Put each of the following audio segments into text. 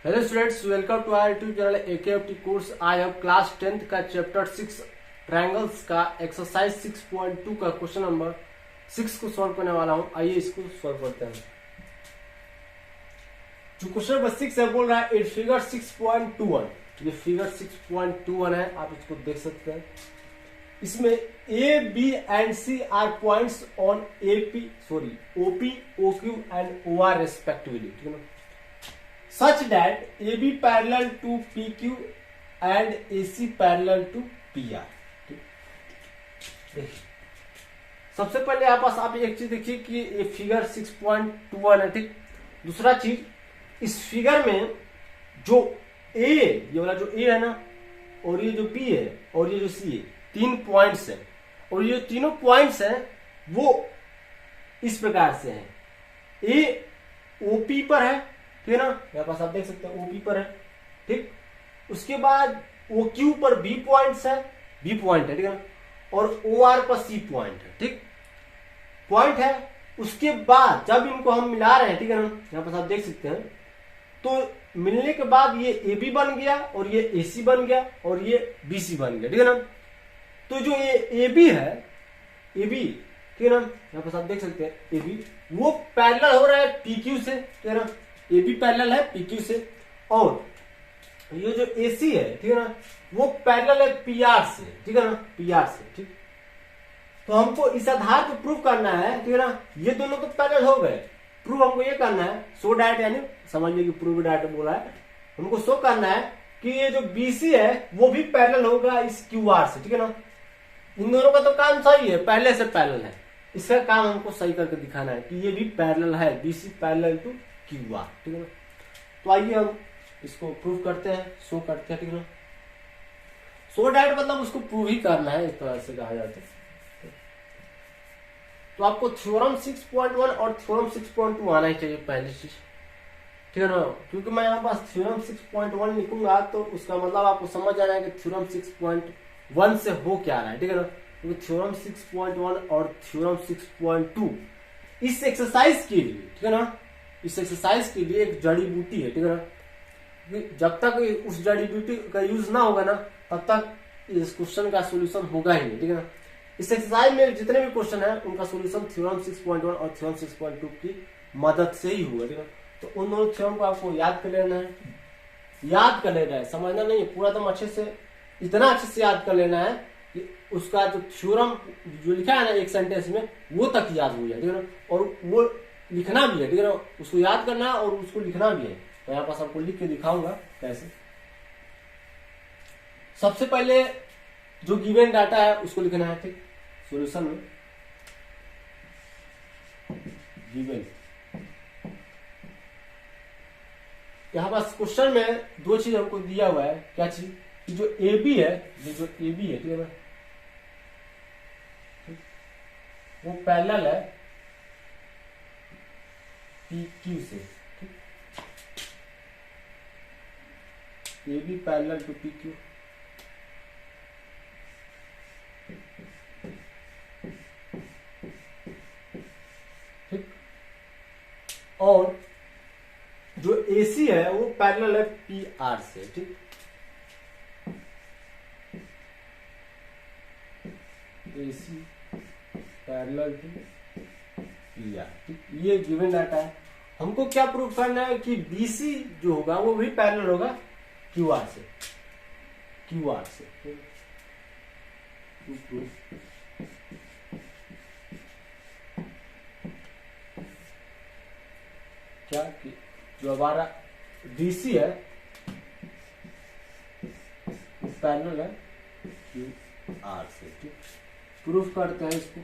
Hello students, welcome to our YouTube channel AKFT course. आज हम class 10th का chapter 6 triangles का exercise 6.2 का क्वेश्चन नंबर 6 को सॉल्व करने वाला हूं। आइए इसको सॉल्व करते हैं। जो क्वेश्चन नंबर 6 है बोल रहा है इट फिगर 6.21। ये फिगर 6.21 है, आप इसको देख सकते हैं। इसमें A, B and C are points on OP, OQ and OR respectively, ठीक है ना। Such that AB parallel to PQ and AC parallel to PR। सबसे पहले यहाँ पास आप एक चीज देखिए कि ये फिगर 6.21 है, ठीक। दूसरा चीज, इस फिगर में जो A, ये वाला जो A है ना, और ये जो B है और ये जो C है, 3 पॉइंट्स है। और ये तीनों पॉइंट्स हैं वो इस प्रकार से हैं। A OP पर है, ठीक है ना, यहाँ पास आप देख सकते हैं OP पर है, ठीक। उसके बाद OQ पर B पॉइंट है, ठीक है ना, और OR पर C पॉइंट है, ठीक, पॉइंट है। उसके बाद जब इनको हम मिला रहे हैं, ठीक है ना, यहाँ पास आप देख सकते हैं, तो मिलने के बाद ये AB बन गया और ये AC बन गया और ये BC बन गया, ठीक है ना। तो जो ये AB है, AB, ठीक है ना, यहाँ पास आप देख सकते हैं AB, वो पैरेलल हो रहा है PQ से, ठीक है ना। AB पैरेलल है PQ से, और ये जो AC है, ठीक है ना, वो पैरेलल है PR से, ठीक है ना, PR से, ठीक। तो हमको इस आधार पर प्रूव करना है, ठीक है ना, ये दोनों तो पैरेलल हो गए। प्रूव हमको ये करना है, शो डैट, यानी समझ लीजिए प्रूव डैट बोला है। हमको शो करना है कि ये जो BC है वो भी पैरेलल होगा इस QR से, ठीक है ना। इन दोनों का तो काम सही है, पहले से पैरेलल है। इसका काम हमको सही करके दिखाना है कि ये भी पैरेलल है, BC पैरेलल टू QR, ठीक है ना। तो आइए हम इसको प्रूव करते हैं, शो करते हैं, ठीक है ना। शो डैट मतलब उसको प्रूव ही करना है, इस तरह से कहा जाता है। तो आपको थ्योरम 6.1 और थ्योरम 6.2 आना ही चाहिए पहली चीज, ठीक है ना। क्योंकि मैं यहाँ पास थ्योरम 6.1 लिखूंगा तो उसका मतलब आपको समझ आना है कि थ्योरम 6.1 से हो क्या रहा है, ठीक है ना। क्योंकि थ्योरम 6.1 और थ्योरम 6.2 इस एक्सरसाइज के लिए, ठीक है ना, इस एक्सरसाइज के लिए एक जड़ी बूटी है, ठीक है ना। जब तक उस जड़ी बूटी का यूज ना होगा ना, तब तक इस क्वेश्चन का सोल्यूशन होगा ही नहीं, ठीक है ना। इस एक्सरसाइज में जितने भी क्वेश्चन है उनका सोल्यूशन थ्योरम 6.1 और थ्योरम 6.2 की मदद से ही होगा, ठीक है। तो उन दोनों थ्योरम को आपको याद कर लेना है, समझना नहीं है, पूरा एकदम अच्छे से, इतना अच्छे से याद कर लेना है कि उसका जो थ्योरम जो लिखा है ना एक सेंटेंस में, वो तक याद हो जाए, ठीक है ना। और वो लिखना भी है, ठीक है ना, उसको याद करना है और उसको लिखना भी है। तो यहाँ पास आपको लिख के दिखाऊंगा कैसे। सबसे पहले जो गिवन डाटा है उसको लिखना है, ठीक, सॉल्यूशन में गिवन। यहाँ पास क्वेश्चन में दो चीज हमको दिया हुआ है। क्या चीज? कि जो AB है, जो AB है, ठीक है ना, वो पैरेलल है PQ से, ठीक। AB पैरेलल टू PQ, ठीक। और जो AC है वो पैरेलल है PR से, ठीक। AC पैरेलल टू PR, ठीक। ये गिवन डाटा है। हमको क्या प्रूफ करना है कि BC जो होगा वो भी पैरेलल होगा QR से, क्या कि जो हमारा BC है पैरेलल है QR से, ठीक। प्रूफ करते हैं इसको।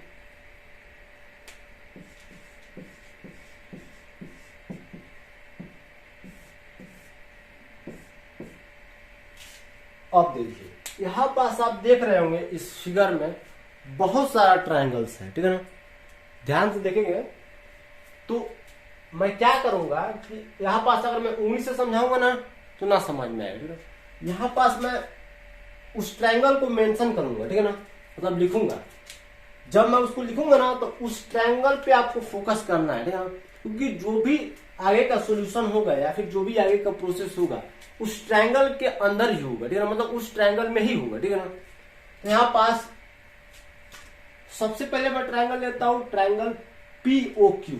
अब देखिए यहाँ पास आप देख रहे होंगे इस फिगर में बहुत सारा ट्रायंगल्स है, ठीक है ना। ध्यान से देखेंगे तो मैं क्या करूंगा कि यहाँ पास अगर मैं उंगली से समझाऊंगा ना तो ना समझ में आएगा, ठीक है। यहाँ पास मैं उस ट्रायंगल को मेंशन करूंगा, ठीक है ना, मतलब लिखूंगा। जब मैं उसको लिखूंगा ना तो उस ट्रायंगल पे आपको फोकस करना है, ठीक है, क्योंकि जो भी आगे का सॉल्यूशन होगा या फिर जो भी आगे का प्रोसेस होगा उस ट्रायंगल के अंदर ही होगा, ठीक है ना, मतलब उस ट्रायंगल में ही होगा, ठीक है ना। तो यहां पास सबसे पहले मैं ट्रायंगल लेता हूं, ट्रायंगल POQ।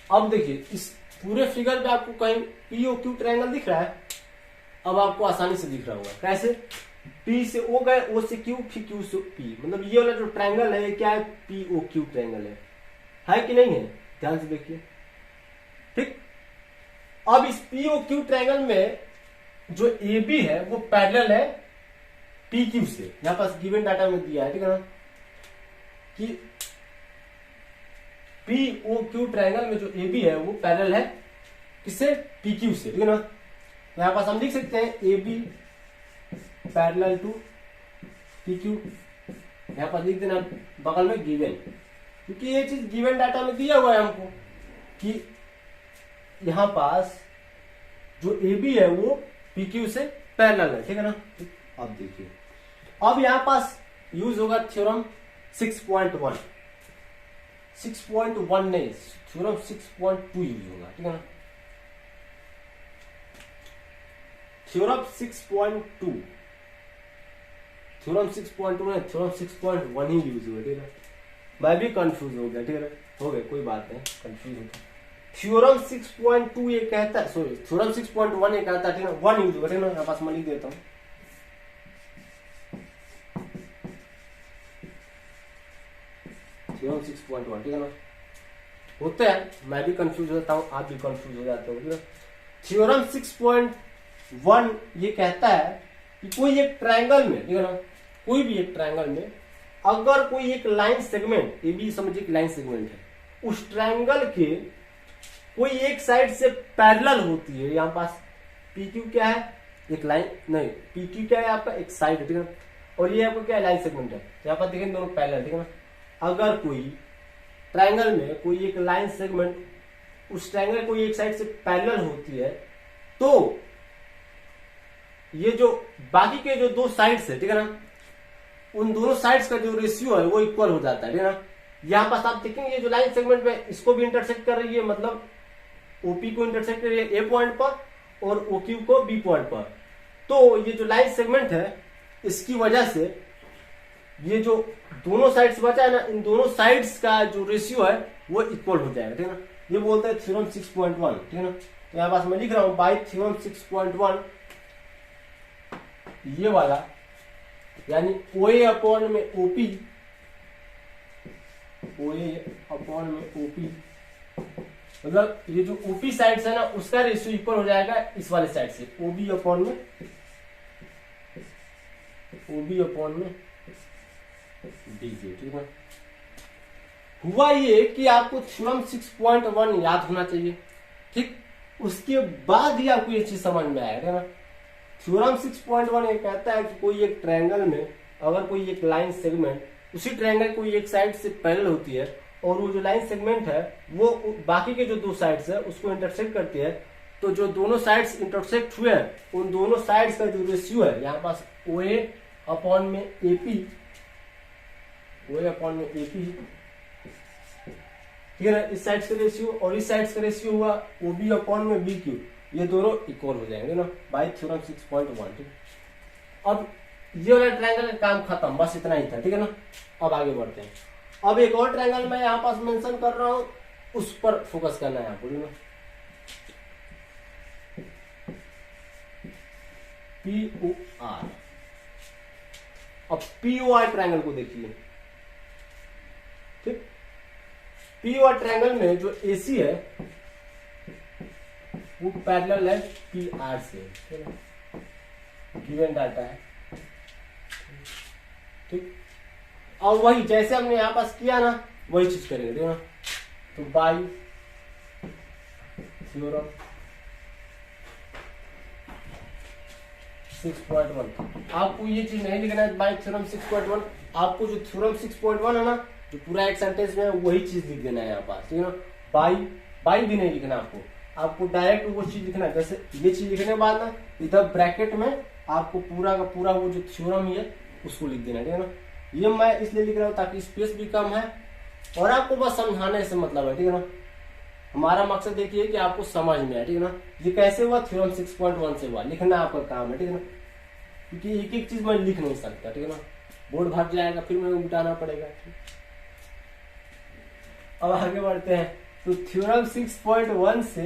अब देखिए इस पूरे फिगर में आपको कहीं POQ ट्रायंगल दिख रहा है। अब आपको आसानी से दिख रहा होगा कैसे, P से O गए, O से Q, फिर Q से P, मतलब ये वाला जो ट्रायंगल है क्या है, POQ ट्रायंगल है कि नहीं है, ध्यान से देखिए, ठीक। अब इस POQ ट्रायंगल में जो AB है वो पैरेलल है PQ से, यहां पास गिवन डाटा में दिया है, ठीक है ना, कि POQ ट्रायंगल में जो AB है वो पैरेलल है किससे, PQ से, ठीक है ना। यहां पास हम लिख सकते हैं AB पैरेलल टू PQ, यहां पर लिख देना बगल में गिवन, क्योंकि ये चीज गिवन डाटा में दिया हुआ है हमको कि यहां पास जो AB है वो PQ से पैरेलल है, ठीक है ना। अब देखिए, अब यहां पास यूज होगा थ्योरम 6.1, 6.1 नहीं, थ्योरम 6.2 यूज होगा, ठीक है ना। थ्योरम 6.2, थ्योरम 6.2 नहीं, थ्योरम 6.1 ही यूज हुआ, ठीक है। मैं भी कंफ्यूज हो गया, ठीक है, हो गया, कोई बात नहीं, कंफ्यूज होता। थ्योरम 6.2 ये कहता है, सॉरी थ्योरम 6.1 ये कहता है, ठीक है, 1 यूज हुआ, ठीक है ना। यहाँ पास मैं लिख देता हूँ, थ्योरम 6.1, ठीक है ना। होता है, मैं भी कंफ्यूज होता हूँ, आप भी कंफ्यूज हो जाते हो, ठीक है। थ्योरम 6.1 ये कहता है कि कोई एक ट्रायंगल में, ठीक है ना, कोई भी एक ट्रायंगल में अगर कोई एक लाइन सेगमेंट, ये भी समझिए कि लाइन सेगमेंट है, उस ट्रायंगल के कोई एक साइड से पैरेलल होती है, यहां पास PQ क्या है, एक लाइन नहीं, PQ क्या है आपका, एक साइड है, ठीक है, और ये आपका क्या है, लाइन सेगमेंट है, यहाँ पर देखें दोनों पैरेलल, ठीक है ना। अगर कोई ट्रायंगल में कोई एक लाइन सेगमेंट उस ट्रायंगल कोई एक साइड से पैरेलल होती है, तो ये जो बाकी के जो दो साइड्स है, ठीक है ना, उन दोनों साइड्स का जो रेशियो है वो इक्वल हो जाता है, ठीक है ना। यहां पास आप देखेंगे ये जो लाइन सेगमेंट में इसको भी इंटरसेक्ट कर रही है, मतलब OP को इंटरसेक्ट कर रही है A पॉइंट पर और OQ को B पॉइंट पर, तो ये जो लाइन सेगमेंट है इसकी वजह से ये जो दोनों साइड्स बचा है ना, इन दोनों साइड्स का जो रेशियो है वो इक्वल हो जाएगा, ठीक है ना। ये बोलते हैं थ्योरम 6.1, ठीक है ना। तो यहाँ पास मैं लिख रहा हूं बाय थ्योरम 6.1, ये वाला यानी OA अपॉन में OP, OA अपॉन में OP, मतलब ये जो OP साइड्स है ना उसका रेशियो इक्वल हो जाएगा इस वाले साइड से, OB अपॉन में DJ, ठीक है। हुआ ये कि आपको थ्योरम 6.1 याद होना चाहिए, ठीक, उसके बाद ही आपको ये चीज समझ में आएगा ना। थ्योरम 6.1 ये कहता है कि कोई एक ट्रायंगल में अगर कोई एक लाइन सेगमेंट उसी ट्रायंगल कोई एक साइड से पैरेलल होती है और वो जो लाइन सेगमेंट है वो बाकी के जो दो साइड्स है उसको इंटरसेक्ट करती है, तो जो दोनों साइड्स इंटरसेक्ट हुए हैं उन दोनों साइड्स का जो रेशियो है यहाँ पास OA अपॉन में AP, OA अपॉन में AP, ठीक है ना, इस साइड का रेशियो और इस साइड का रेशियो हुआ OB अपॉन में BQ, ये दोनों इक्वल हो जाएंगे ना बाय थ्योरम 6.1, ठीक। अब ये वाला ट्रायंगल का काम खत्म, बस इतना ही था, ठीक है ना। अब आगे बढ़ते हैं। अब एक और ट्रायंगल मैं यहाँ पास मेंशन कर रहा हूं, उस पर फोकस करना है आपको, ठीक है। POR, अब POR ट्रायंगल को देखिए, ठीक। POR ट्रायंगल में जो AC है वो पैरेलल है PR से, गिवन डाटा है, ठीक। और वही जैसे हमने यहां पास किया ना वही चीज करेंगे, ठीक है ना। तो बाय थ्योरम 6.1 आपको ये चीज नहीं लिखना है, बाय थ्योरम 6.1 आपको जो थ्योरम 6.1 है ना जो पूरा एक सेंटेंस में वही चीज लिख देना है यहाँ पास, ठीक है ना। बाय भी नहीं लिखना आपको डायरेक्ट वो चीज लिखना है। जैसे ये चीज लिखने के बाद ना इधर ब्रैकेट में आपको पूरा का पूरा वो जो थ्योरम है उसको लिख देना, ठीक है ना। ये मैं इसलिए लिख रहा हूँ ताकि स्पेस भी कम है और आपको बस समझाने से मतलब है, ठीक है ना। हमारा मकसद देखिए कि आपको समझ में आए, ठीक है ना। ये कैसे हुआ, थ्योरम 6.1 से हुआ, लिखना आपका काम है, ठीक है ना, क्योंकि एक एक चीज मैं लिख नहीं सकता, ठीक है ना, बोर्ड भर जाएगा, फिर मुझे मिटाना पड़ेगा। अब आगे बढ़ते हैं। तो थ्योरम 6.1 से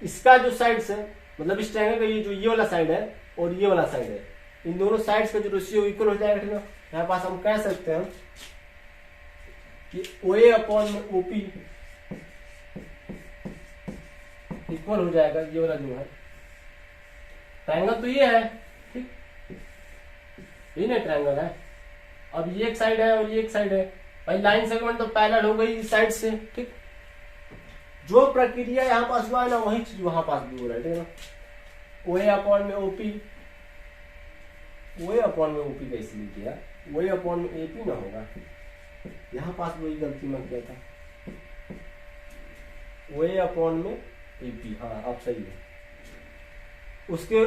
इसका जो साइड्स है, मतलब इस ट्रायंगल का ये जो ये वाला साइड है और ये वाला साइड है, इन दोनों साइड्स का जो रेशियो इक्वल हो जाएगा, ठीक है। यहाँ पास हम कह सकते हैं कि OA अपॉन में OP इक्वल हो जाएगा, ये वाला जो है ट्रायंगल तो ये है, ठीक, ये ना ट्रायंगल है। अब ये एक साइड है और ये एक साइड है, भाई लाइन सेगमेंट तो पैरेलल हो गई इस साइड से, ठीक। जो प्रक्रिया यहाँ पास हुआ है ना वही चीज वहां पास भी हो रहा है, ठीक है ना। OA अपॉन में OP, OA अपॉन में OP का इसलिए किया, OA अपॉन में AP ना होगा, यहाँ पास वही गलती मैं किया था, OA अपॉन में AP, हाँ अब सही है। उसके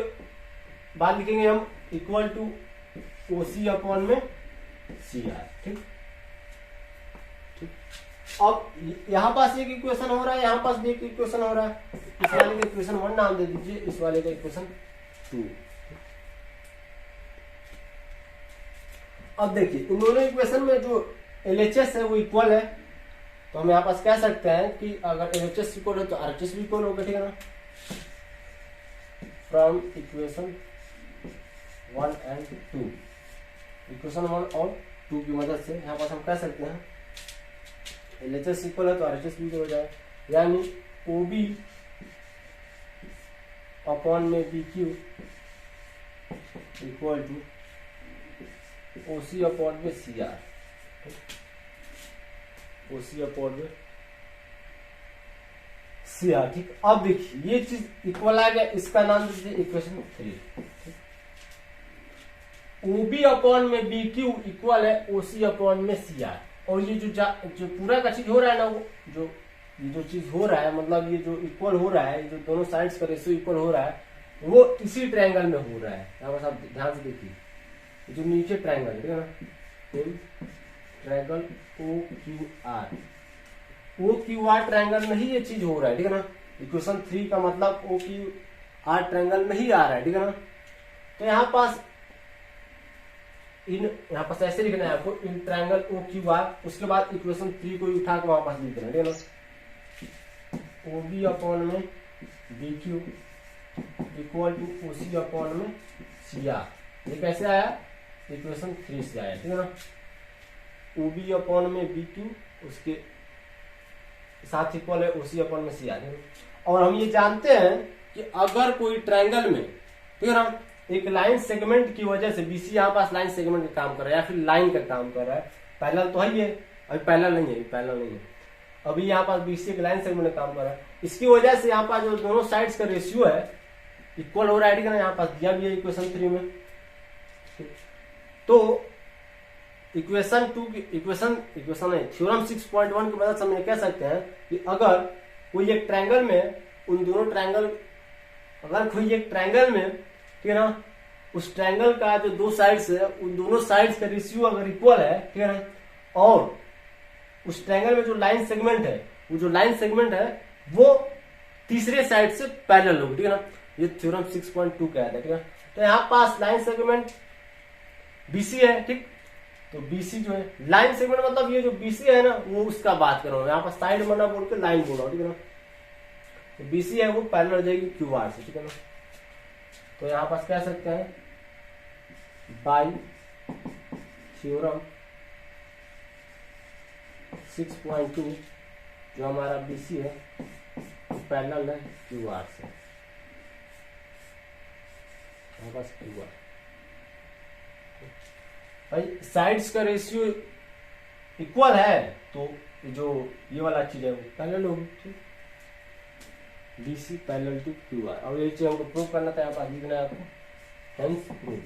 बाद लिखेंगे हम इक्वल टू OC अपॉन में CR, ठीक। अब यहाँ पास एक इक्वेशन हो रहा है, यहाँ पास भी एक इक्वेशन हो रहा है, इस वाले का इक्वेशन 1 नाम दे दीजिए, इस वाले का इक्वेशन 2। अब देखिए इन दोनों इक्वेशन में जो LHS है वो इक्वल है, तो हम यहाँ पास कह सकते हैं कि अगर LHS इक्वल है तो RHS भी इक्वल होगा, ठीक है ना। फ्रॉम इक्वेशन 1 एंड 2, इक्वेशन 1 और 2 की मदद से यहाँ पास हम कह सकते हैं LHS इक्वल है तो RHS भी हो जाए, यानी OB अपॉन में BQ equal to OC upon में CR, OC अपॉन में CR, ठीक। अब देखिए ये चीज इक्वल आ गया, इसका नाम दीजिए इक्वेशन 3। OB अपॉन में BQ इक्वल है OC अपॉन में CR, और ये जो पूरा का चीज हो रहा है ना, वो ये जो चीज हो रहा है, मतलब ये जो इक्वल हो रहा है, जो दोनों साइड्स का रेशियो इक्वल हो रहा है, वो इसी ट्रायंगल में हो रहा है। यहाँ बस आप ध्यान से देखिए, जो नीचे ट्रायंगल है, ठीक है ना, ट्रायंगल OQR ट्रायंगल में ही ये चीज हो रहा है, ठीक है ना। इक्वेशन 3 का मतलब OQR ट्रायंगल में ही आ रहा है, ठीक है ना। तो यहाँ पास ऐसे लिखना है आपको, इन ट्रायंगल OQR, उसके बाद इक्वेशन 3 को उठा के वहां पास लिख देना, ठीक है ना। OB अपॉन में BQ equal to OC upon में CR, ये कैसे आया, इक्वेशन 3 से आया, ठीक है ना। OB अपॉन में BQ उसके साथ इक्वल है OC अपॉन में CR, और हम ये जानते हैं कि अगर कोई ट्रायंगल में, ठीक है ना, एक लाइन सेगमेंट की वजह से BC यहाँ पास लाइन सेगमेंट का काम कर रहा है या फिर लाइन का काम कर रहा है, पैरेलल तो है ये, अभी पैरेलल नहीं है, पैरेलल नहीं है, अभी यहाँ पास BC एक लाइन सेगमेंट का काम कर रहा है, इसकी वजह से यहाँ पास जो दोनों साइड्स का रेशियो है इक्वल हो रहा है, ठीक है ना। यहाँ पास दिया भी है इक्वेशन 3 में। तो इक्वेशन 2 की इक्वेशन है थ्योरम 6.1 की मदद से हम ये कह सकते हैं कि अगर कोई एक ट्रायंगल में, उन दोनों ट्रायंगल, अगर कोई एक ट्रायंगल में, ठीक है ना, उस ट्रायंगल का जो दो साइड्स है, उन दोनों साइड्स का रेशियो अगर इक्वल है, ठीक है ना, और उस ट्रायंगल में जो लाइन सेगमेंट है, वो जो लाइन सेगमेंट है वो तीसरे साइड से पैरेलल होगी, ठीक है ना। ये थ्योरम 6.2 कहता है, ठीक है। तो यहाँ पास लाइन सेगमेंट BC है, ठीक। तो BC जो है लाइन सेगमेंट, मतलब ये जो BC है ना, वो उसका बात कर रहा हूँ, यहाँ पर साइड मना बोल के लाइन बोल रहा हूँ, ठीक है ना। तो BC है वो पैरेलल हो जाएगी QR से, ठीक है ना। तो यहाँ पास कह सकते हैं बाई थ्योरम 6.2 जो हमारा BC है पैरेलल है QR से, यहाँ पास QR। भाई साइड्स का रेशियो इक्वल है तो जो ये वाला चीज है वो पैरेलल होगी, ठीक। BC पैरेलल टू QR, और ये चीज हमको प्रूव करना था, यहाँ पास लिखना है आपको, हेंस प्रूव।